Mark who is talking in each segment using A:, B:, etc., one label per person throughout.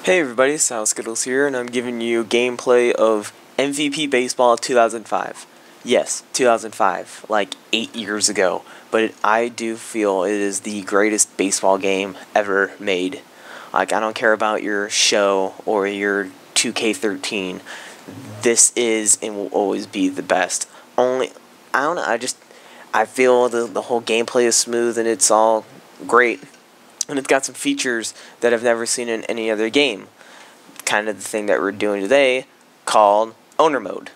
A: Hey everybody, Sal Skittles here, and I'm giving you gameplay of MVP Baseball 2005. Yes, 2005, like 8 years ago, but I do feel it is the greatest baseball game ever made. Like, I don't care about your show or your 2K13. This is and will always be the best. I don't know, I feel the whole gameplay is smooth and it's all great. And it's got some features that I've never seen in any other game. Kind of the thing that we're doing today, called Owner Mode.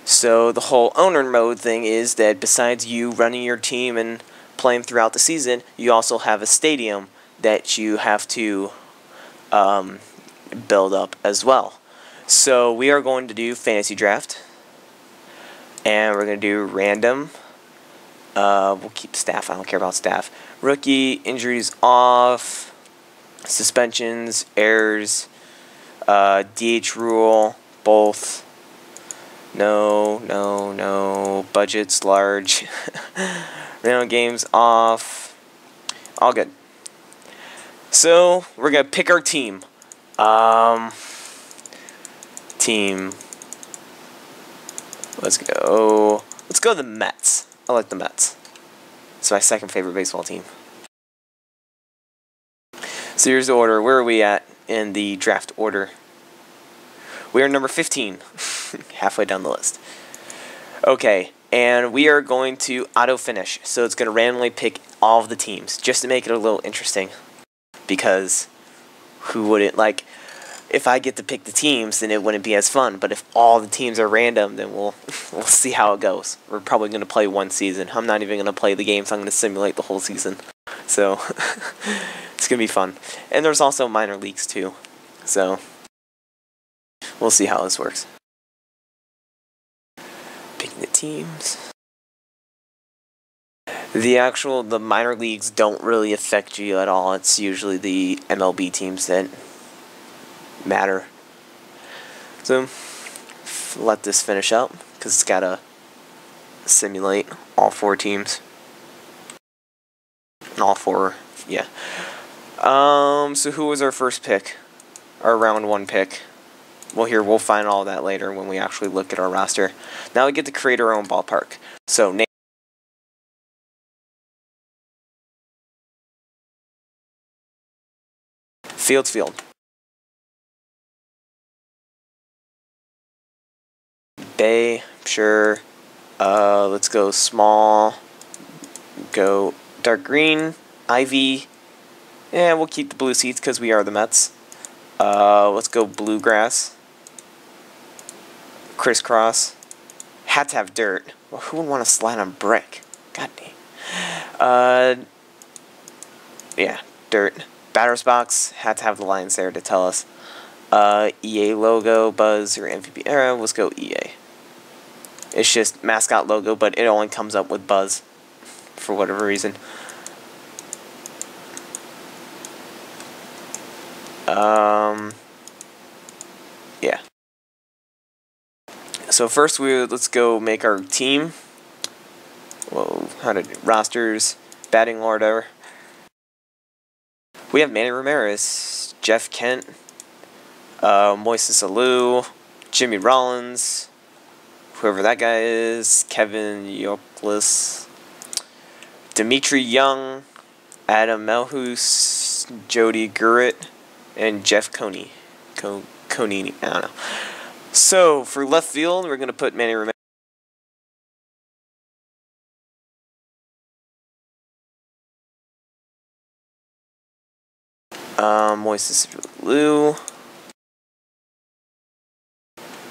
A: So the whole Owner Mode thing is that besides you running your team and playing throughout the season, you also have a stadium that you have to build up as well. So we are going to do Fantasy Draft. And we're going to do Random. We'll keep staff. I don't care about staff. Rookie, injuries off, suspensions, errors, DH rule, both. No. Budgets large. Random games off. All good. So we're gonna pick our team. Team. Let's go. Let's go to the Mets. I like the Mets. It's my second favorite baseball team. So here's the order. Where are we at in the draft order? We are number 15. Halfway down the list. Okay, and we are going to auto-finish. So it's going to randomly pick all of the teams, just to make it a little interesting. Because who wouldn't, like, if I get to pick the teams, then it wouldn't be as fun. But if all the teams are random, then we'll see how it goes. We're probably going to play one season. I'm not even going to play the games. I'm going to simulate the whole season. So it's going to be fun. And there's also minor leagues too. So we'll see how this works. Picking the teams. The minor leagues don't really affect you at all. It's usually the MLB teams that matter. So let this finish up because it's gotta simulate all 4 teams and all 4. Yeah. So who was our first pick? Our round 1 pick. Well, we'll find all that later when we actually look at our roster. Now we get to create our own ballpark. So name. Field. Bay, sure. Let's go small. Go dark green. Ivy. Yeah, we'll keep the blue seats because we are the Mets. Let's go bluegrass. Crisscross. Had to have dirt. Well, who would want to slide on brick? God dang. Yeah, dirt. Batter's box. Had to have the lines there to tell us. EA logo, Buzz, or MVP. Let's go EA. It's just mascot logo, but it only comes up with Buzz for whatever reason. Yeah. So first let's go make our team. Whoa, how to do rosters, batting order. We have Manny Ramirez, Jeff Kent, Moises Alou, Jimmy Rollins, whoever that guy is, Kevin Youkilis, Dimitri Young, Adam Melhus, Jody Gurritt, and Jeff Coney. Coney, I don't know. So, for left field, we're going to put Manny Ramirez. Moises Alou.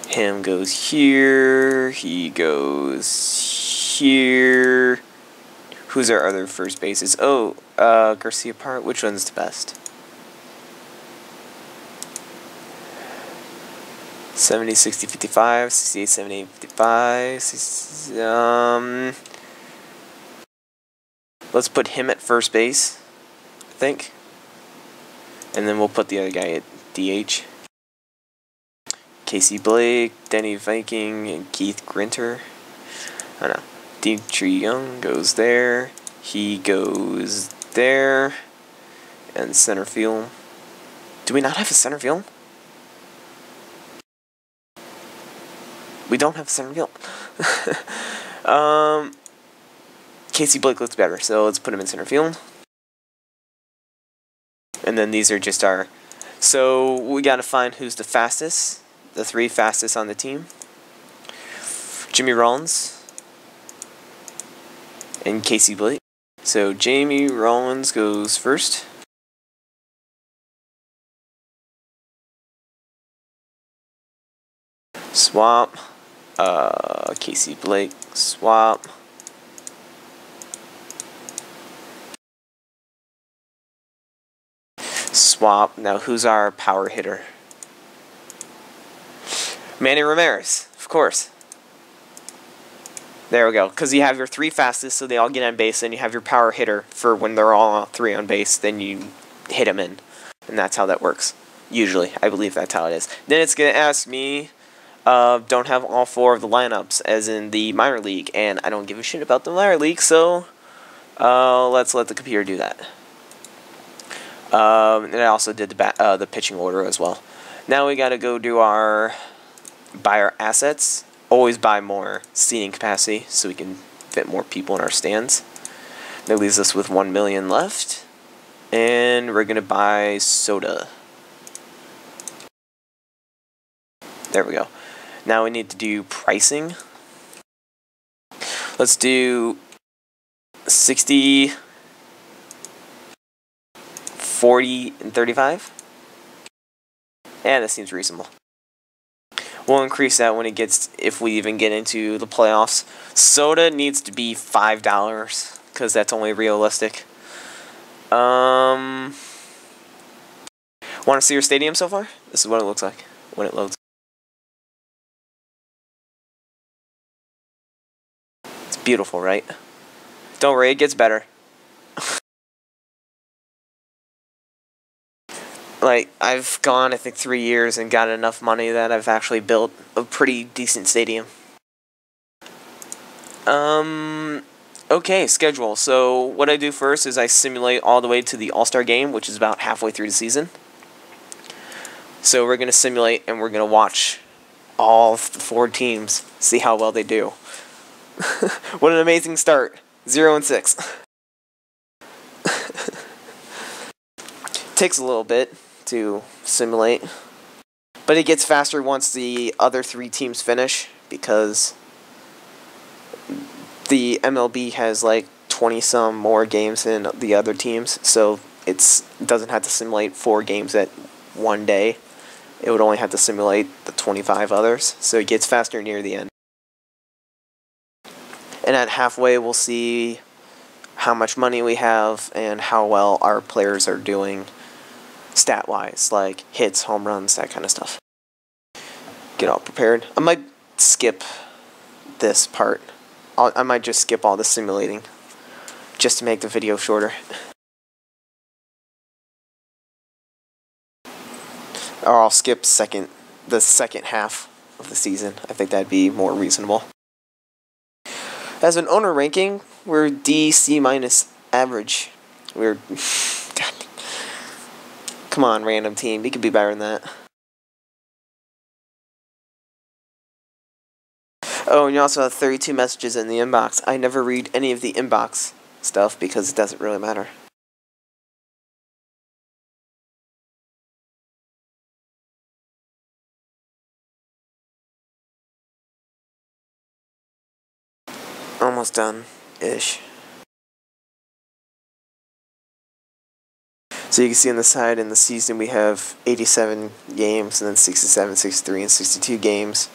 A: Him goes here. He goes here. Who's our other first bases? Oh, Garcia Park. Which one's the best? 70, 60, 55, 68, 78, 55. 60, let's put him at first base, I think. And then we'll put the other guy at DH. Casey Blake, Denny Viking, and Keith Grinter. I don't know. Dimitri Young goes there. He goes there. And center field. Do we not have a center field? We don't have a center field. Casey Blake looks better, so let's put him in center field. And then these are just our... So we gotta find who's the fastest. The 3 fastest on the team. Jimmy Rollins. And Casey Blake. So Jamie Rollins goes first. Swap. Casey Blake. Swap. Swap. Now who's our power hitter? Manny Ramirez, of course. There we go. Because you have your 3 fastest, so they all get on base, and you have your power hitter for when they're all 3 on base, then you hit them in. And that's how that works. Usually. I believe that's how it is. Then it's going to ask me, don't have all 4 of the lineups, as in the minor league, and I don't give a shit about the minor league, so let's let the computer do that. And I also did the pitching order as well. Now we got to go do buy our assets. Always buy more seating capacity so we can fit more people in our stands. That leaves us with 1 million left. And we're going to buy soda. There we go. Now we need to do pricing. Let's do 60, 40, and 35. Yeah, that seems reasonable. We'll increase that when it gets, if we even get into the playoffs. Soda needs to be $5 because that's only realistic. Want to see your stadium so far? This is what it looks like when it loads. It's beautiful, right? Don't worry, it gets better. Like, I've gone, I think, 3 years and got enough money that I've actually built a pretty decent stadium. Okay, schedule. So, what I do first is I simulate all the way to the All-Star game, which is about halfway through the season. So, we're going to simulate and we're going to watch all of the 4 teams, see how well they do. What an amazing start. 0-6. Takes a little bit to simulate, but it gets faster once the other 3 teams finish, because the MLB has like 20-some more games than the other teams, so it doesn't have to simulate 4 games at one day. It would only have to simulate the 25 others, so it gets faster near the end. And at halfway, we'll see how much money we have and how well our players are doing stat-wise, like hits, home runs, that kind of stuff. Get all prepared. I might skip this part. I might just skip all the simulating, just to make the video shorter. Or I'll skip the second half of the season. I think that'd be more reasonable. As an owner ranking, we're D, C minus average. We're... God. Come on, random team. We could be better than that. Oh, and you also have 32 messages in the inbox. I never read any of the inbox stuff because it doesn't really matter. Almost done-ish. So you can see on the side in the season we have 87 games, and then 67, 63, and 62 games.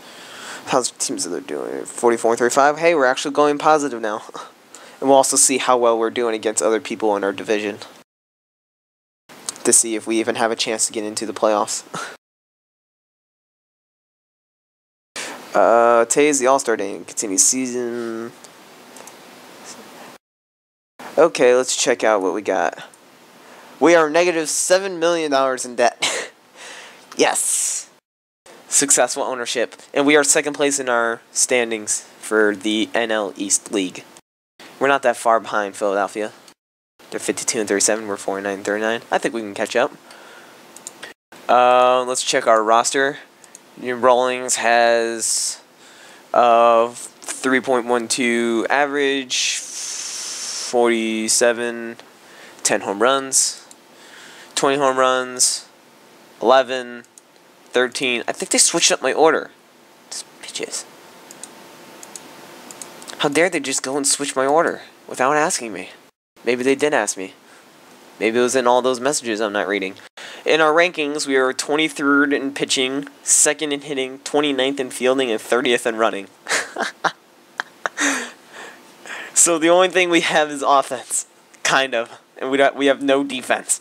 A: How's the teams that are doing? 44 and 35. Hey, we're actually going positive now. And we'll also see how well we're doing against other people in our division, to see if we even have a chance to get into the playoffs. Today's the All-Star Day. Continue season. Okay, let's check out what we got. We are negative $7 million in debt. Yes. Successful ownership. And we are second place in our standings for the NL East League. We're not that far behind Philadelphia. They're 52 and 37. We're 49 and 39. I think we can catch up. Let's check our roster. New Rawlings has 3.12 average, 47, 10 home runs, 20 home runs, 11, 13. I think they switched up my order. Just bitches. How dare they just go and switch my order without asking me? Maybe they did ask me. Maybe it was in all those messages I'm not reading. In our rankings, we are 23rd in pitching, 2nd in hitting, 29th in fielding, and 30th in running. So the only thing we have is offense, kind of, and we have no defense.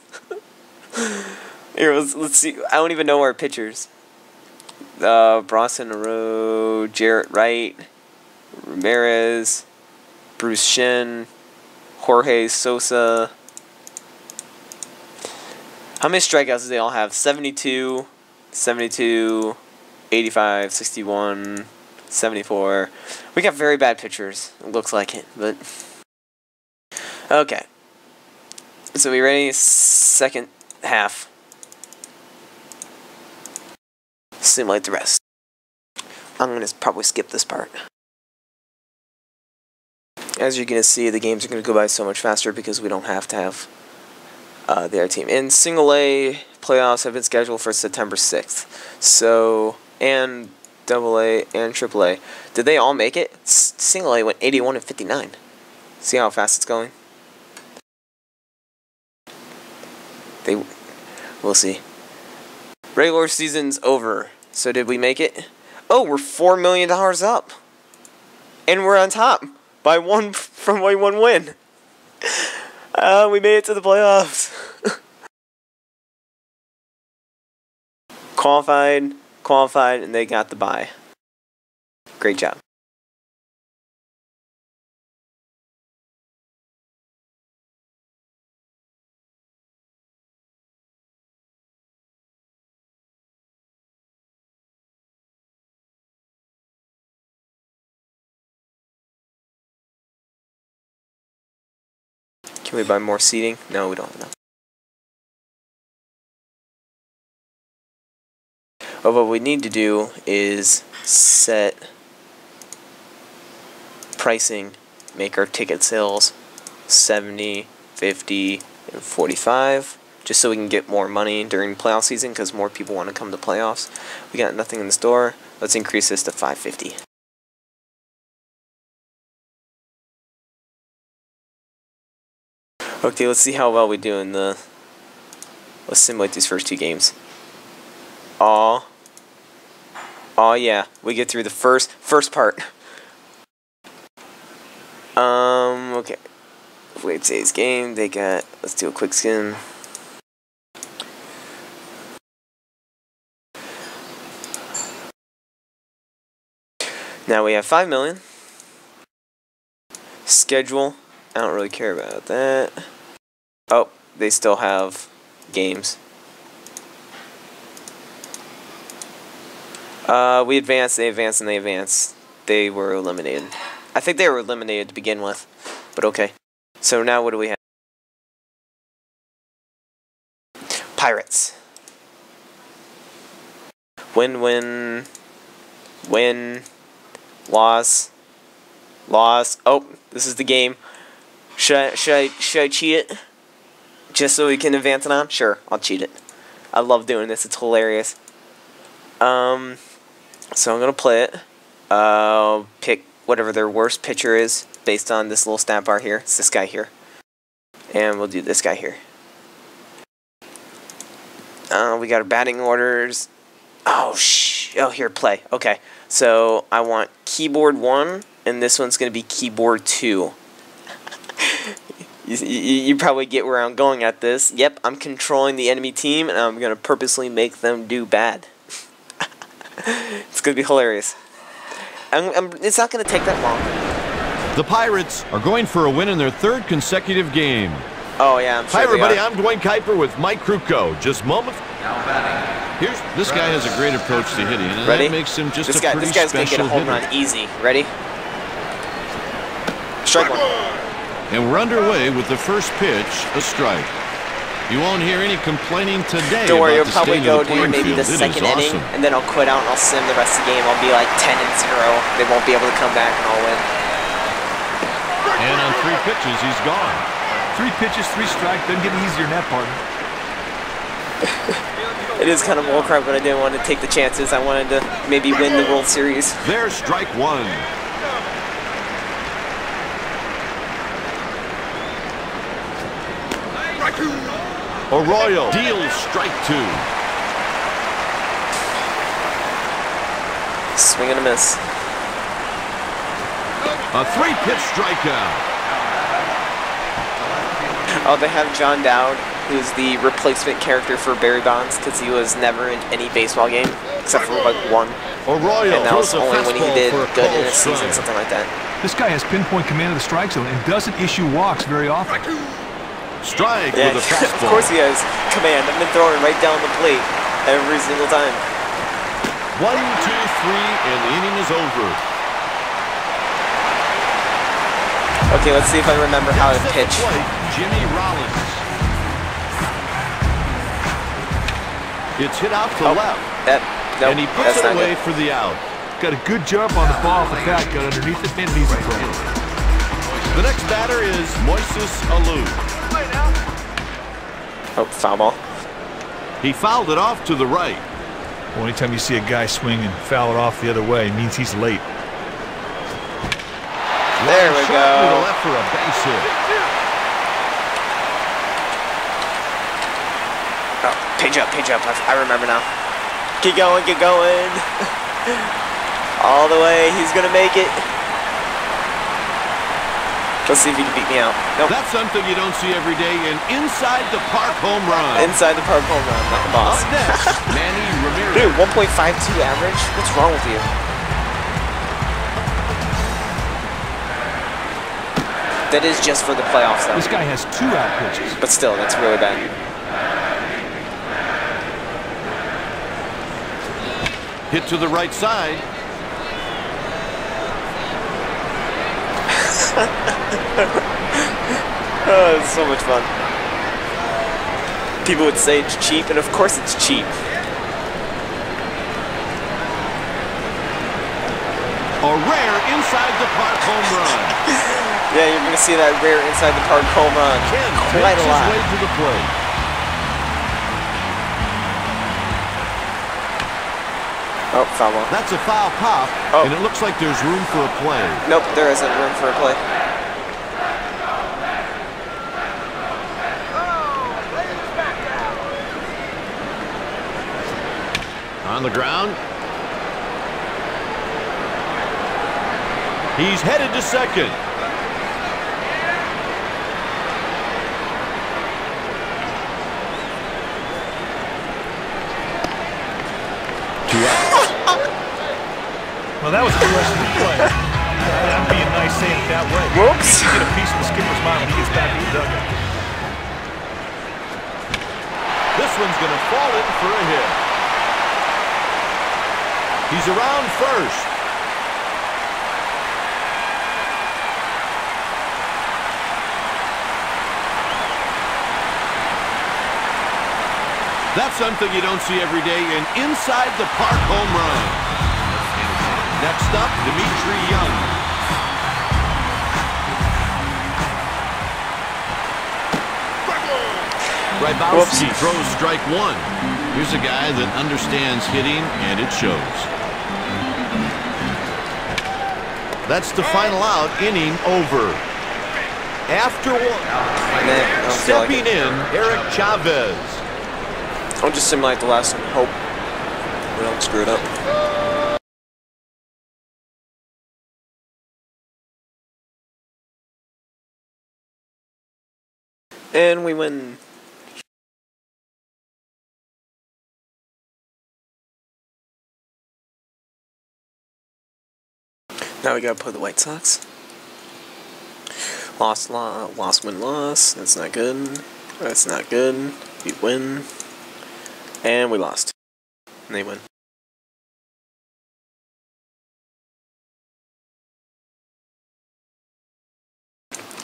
A: Here, let's see. I don't even know our pitchers. Bronson Rowe, Jarrett Wright, Ramirez, Bruce Shin, Jorge Sosa. How many strikeouts do they all have? 72, 72, 85, 61, 74. We got very bad pitchers. It looks like it, but okay. So we ready? Second half. Simulate the rest. I'm gonna probably skip this part. As you're gonna see, the games are gonna go by so much faster because we don't have to have the other team. And single A playoffs have been scheduled for September 6th. So, and double A and triple A. Did they all make it? Single A went 81 and 59. See how fast it's going? We'll see. Regular season's over. So did we make it? Oh, we're $4 million up. And we're on top by one win. We made it to the playoffs. Qualified, and they got the bye. Great job. Can we buy more seating? No, we don't have enough. But what we need to do is set pricing, make our ticket sales 70, 50, and 45, just so we can get more money during playoff season because more people want to come to playoffs. We got nothing in the store. Let's increase this to 550. Okay, let's see how well we do in the... Let's simulate these first two games. Aw, yeah, we get through the first part. Okay. Wait, today's game, they got... Let's do a quick skim. Now we have 5 million. Schedule. I don't really care about that. Oh, they still have games. We advanced, they advanced, and they advanced. They were eliminated. I think they were eliminated to begin with, but okay. So now what do we have? Pirates. Win, loss. Oh, this is the game. Should I cheat it? Just so we can advance it on? Sure, I'll cheat it. I love doing this, it's hilarious. So I'm gonna play it. Pick whatever their worst pitcher is based on this little stat bar here. It's this guy here. And we'll do this guy here. We got our batting orders. Oh, here, play. Okay, so I want keyboard 1, and this one's gonna be keyboard 2. You probably get where I'm going at this. Yep, I'm controlling the enemy team, and I'm going to purposely make them do bad. It's going to be hilarious. It's not going to take that long.
B: The Pirates are going for a win in their 3rd consecutive game.
A: Oh, yeah, I'm sure.
B: Hi, everybody. I'm Dwayne Kuiper with Mike Krukow. Just moments. Now batting.
C: This guy has a great approach to hitting, and
A: Ready?
C: that makes him just
A: this
C: a pretty
A: guy's
C: special
A: gonna get a home
C: hitter.
A: run easy. Ready? Strike one.
B: And we're underway with the first pitch, a strike. You won't hear any complaining today.
A: Don't worry,
B: about
A: you'll
B: the
A: probably
B: state
A: go
B: of the
A: to
B: playing
A: maybe the
B: field. It is
A: second inning,
B: awesome.
A: and then I'll quit out and I'll sim the rest of the game. I'll be like 10-0. They won't be able to come back and I'll win.
B: And on 3 pitches, he's gone.
C: 3 pitches, 3 strikes. Doesn't get easier than that, partner.
A: It is kind of bullcrap, but I didn't want to take the chances. I wanted to maybe win the World Series.
B: There's strike 1. Arroyo deals strike 2.
A: Swing and a miss.
B: A 3-pitch strikeout.
A: Oh, they have John Dowd, who's the replacement character for Barry Bonds, because he was never in any baseball game, except for like one.
B: Arroyo
A: And that was
B: throws a
A: only when he
B: fastball
A: did
B: for a
A: good in
B: called
A: a season,
B: strike.
A: something like that.
C: This guy has pinpoint command of the strike zone and doesn't issue walks very often.
B: Strike
A: Yeah,
B: with a
A: of
B: fastball.
A: course he has command. I've been throwing right down the plate every single time.
B: 1, 2, 3, and the inning is over.
A: Okay, let's see if I remember how to
B: Next at the
A: pitch.
B: plate, Jimmy Rollins. It's hit out to left,
A: Nope,
B: and he puts
A: that's
B: it
A: not
B: away
A: good.
B: for the out.
C: Got a good jump on the ball. The bat got underneath it. Made an easy throw.
B: The next batter is Moises Alou.
A: Oh, foul ball.
B: He fouled it off to the right.
C: Well, anytime you see a guy swing and foul it off the other way, it means he's late.
A: There we
B: Sharply to
A: go.
B: left for a base hit.
A: Oh, page up, page up. I remember now. Keep going, get going. All the way. He's going to make it. Let's see if he can beat me out. Nope.
B: That's something you don't see every day, an inside the park home run.
A: Inside the park home run, like a boss.
B: Up next, Manny Ramirez.
A: Dude, 1.52 average? What's wrong with you? That is just for the playoffs, though.
C: This guy has 2 out pitches.
A: But still, that's really bad.
B: Hit to the right side.
A: Oh, it's so much fun. People would say it's cheap, and of course it's cheap.
B: A rare inside the park home run.
A: Yeah, you're going to see that rare inside the park home run
B: Ken
A: quite a
B: makes
A: lot.
B: his way to the plate.
A: Oh, foul ball.
B: That's a foul pop,
A: Oh.
B: and it looks like there's room for a play.
A: Nope, there isn't room for a play.
B: On the ground. He's headed to second.
C: Well, that was the rest of the play. I'm being nice saying it that way.
A: Whoops.
C: Get a piece of the skipper's mind when he gets back to the dugout.
B: This one's going to fall in for a hit. He's around first. That's something you don't see every day, an inside the park home run. Next up, Dimitri Young. Rybowski throws strike 1. Here's a guy that understands hitting, and it shows. That's the final out, inning over. After one, stepping in, Eric Chavez.
A: I'll just simulate the last one. Hope we don't screw it up. And we win. Now we gotta play the White Sox. Lost, win, loss. That's not good. That's not good. We win. And we lost. And they win.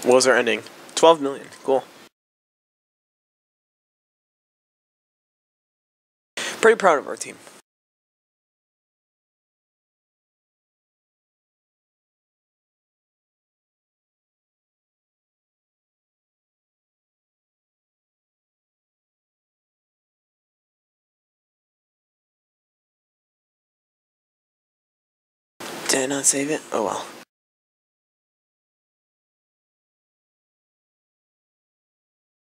A: What was our ending? 12 million. Cool. Pretty proud of our team. Did I not save it? Oh well.